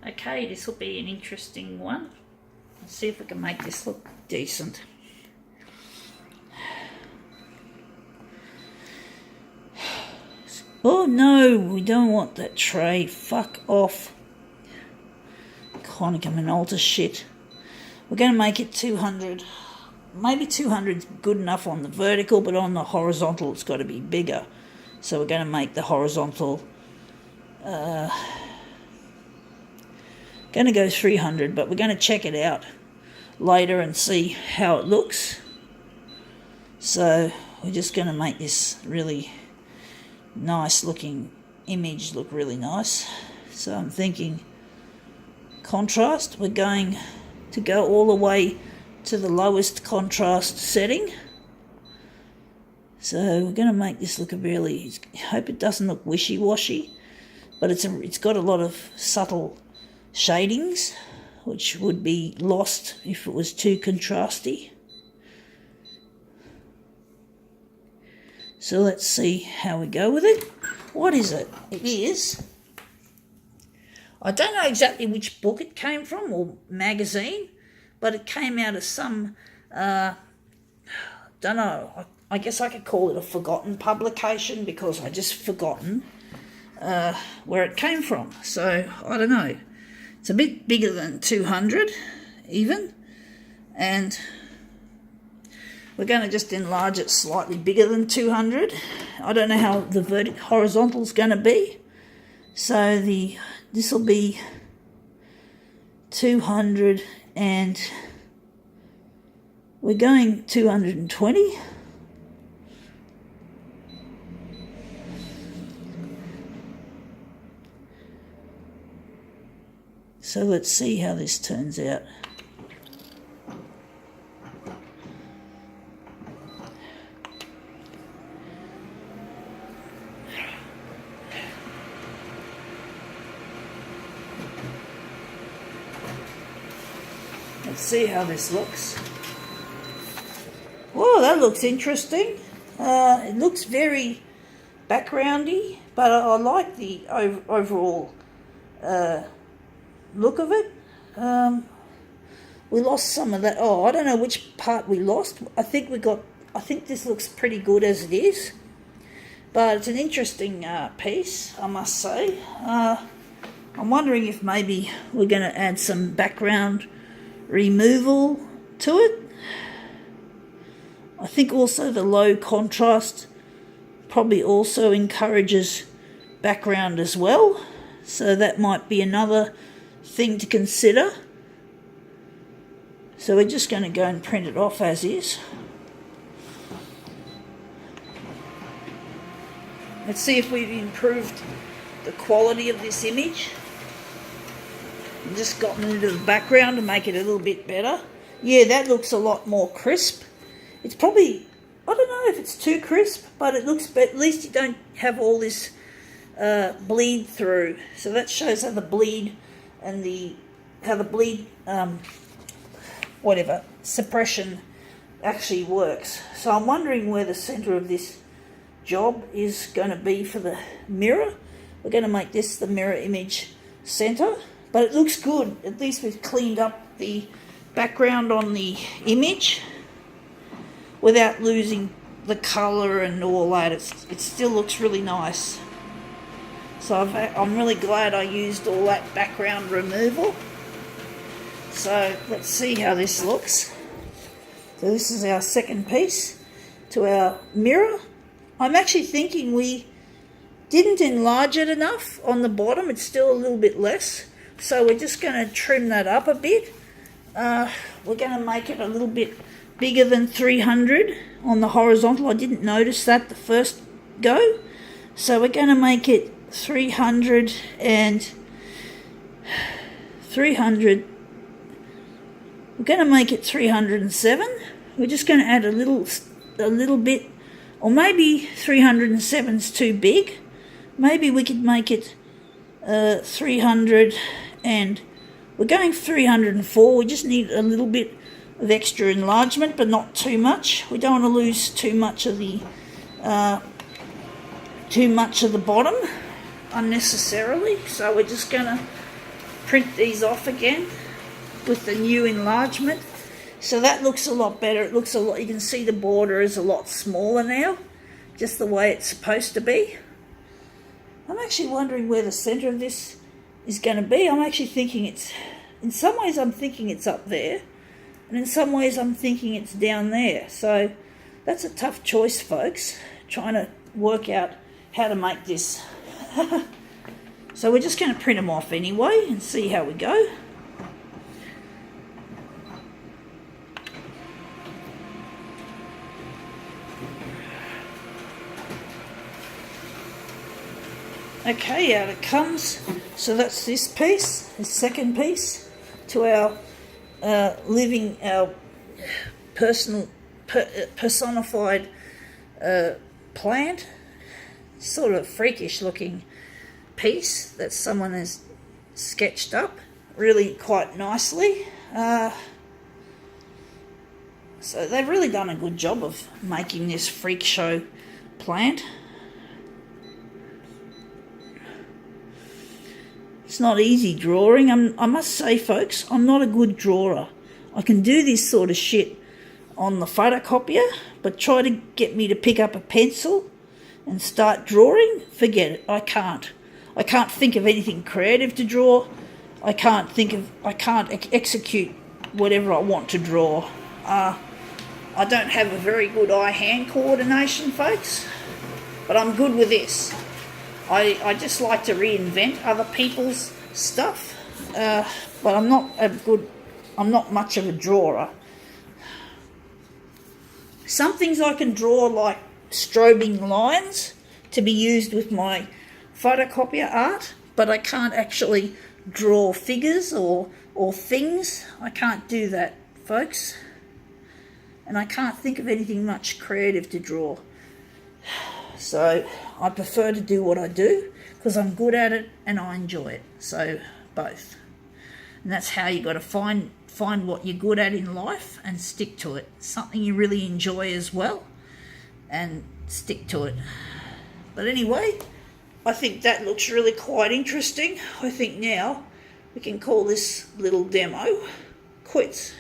Okay, this will be an interesting one. Let's see if we can make this look decent. Oh no, we don't want that tray. Fuck off. Konica Minolta shit. We're going to make it 200. Maybe 200 is good enough on the vertical, but on the horizontal it's got to be bigger. So we're going to make the horizontal... going to go 300, but we're going to check it out later and see how it looks. So we're just going to make this really nice looking image look really nice. So I'm thinking contrast, we're going to go all the way to the lowest contrast setting. So we're going to make this look I hope it doesn't look wishy-washy, but it's got a lot of subtle shadings which would be lost if it was too contrasty. So let's see how we go with it. What is it? It is, I don't know exactly which book it came from or magazine, but it came out of some, don't know, I guess I could call it a forgotten publication because I just forgotten where it came from. So I don't know. It's a bit bigger than 200 even, and we're going to just enlarge it slightly bigger than 200. I don't know how the horizontal is going to be. So this will be 200 and we're going 220. So let's see how this turns out. Let's see how this looks. Whoa, that looks interesting. It looks very backgroundy, but I like the overall look of it. We lost some of that. Oh, I don't know which part we lost. I think this looks pretty good as it is, but it's an interesting piece, I must say. I'm wondering if maybe we're going to add some background removal to it. I think also the low contrast probably also encourages background as well, so that might be another thing to consider. So we're just going to go and print it off as is. Let's see if we've improved the quality of this image. I've just gotten into the background to make it a little bit better. Yeah, that looks a lot more crisp. It's probably, I don't know if it's too crisp, but it looks, but at least you don't have all this bleed through. So that shows how the bleed and suppression actually works. So I'm wondering where the center of this job is going to be for the mirror. We're going to make this the mirror image center, but it looks good. At least we've cleaned up the background on the image without losing the color and all that. It still looks really nice. So I'm really glad I used all that background removal. So let's see how this looks. So this is our second piece to our mirror. I'm actually thinking we didn't enlarge it enough on the bottom. It's still a little bit less. So we're just going to trim that up a bit. We're going to make it a little bit bigger than 300 on the horizontal. I didn't notice that the first go. So we're going to make it 300 and 300. We're going to make it 307. We're just going to add a little bit, or maybe 307 is too big. Maybe we could make it 300, and we're going 304. We just need a little bit of extra enlargement, but not too much. We don't want to lose too much of the bottom unnecessarily. So we're just going to print these off again with the new enlargement. So that looks a lot better. It looks a lot, you can see the border is a lot smaller now, just the way it's supposed to be. I'm actually wondering where the centre of this is going to be. I'm actually thinking it's, in some ways I'm thinking it's up there, and in some ways I'm thinking it's down there. So that's a tough choice, folks, trying to work out how to make this. So we're just going to print them off anyway and see how we go. Okay, out it comes. So that's this piece, the second piece to our our personified plant. Sort of freakish looking piece that someone has sketched up really quite nicely. So they've really done a good job of making this freak show plant. It's not easy drawing. I must say, folks, I'm not a good drawer. I can do this sort of shit on the photocopier, but try to get me to pick up a pencil and start drawing, forget it. I can't think of anything creative to draw. I can't execute whatever I want to draw. I don't have a very good eye-hand coordination, folks, but I'm good with this. I just like to reinvent other people's stuff, but I'm not much of a drawer. Some things I can draw, like strobing lines to be used with my photocopier art, but I can't actually draw figures or things. I can't do that, folks. And I can't think of anything much creative to draw. So I prefer to do what I do because I'm good at it and I enjoy it. So both. And that's how you got to find what you're good at in life and stick to it. Something you really enjoy as well and stick to it. But anyway, I think that looks really quite interesting. I think now we can call this little demo quits.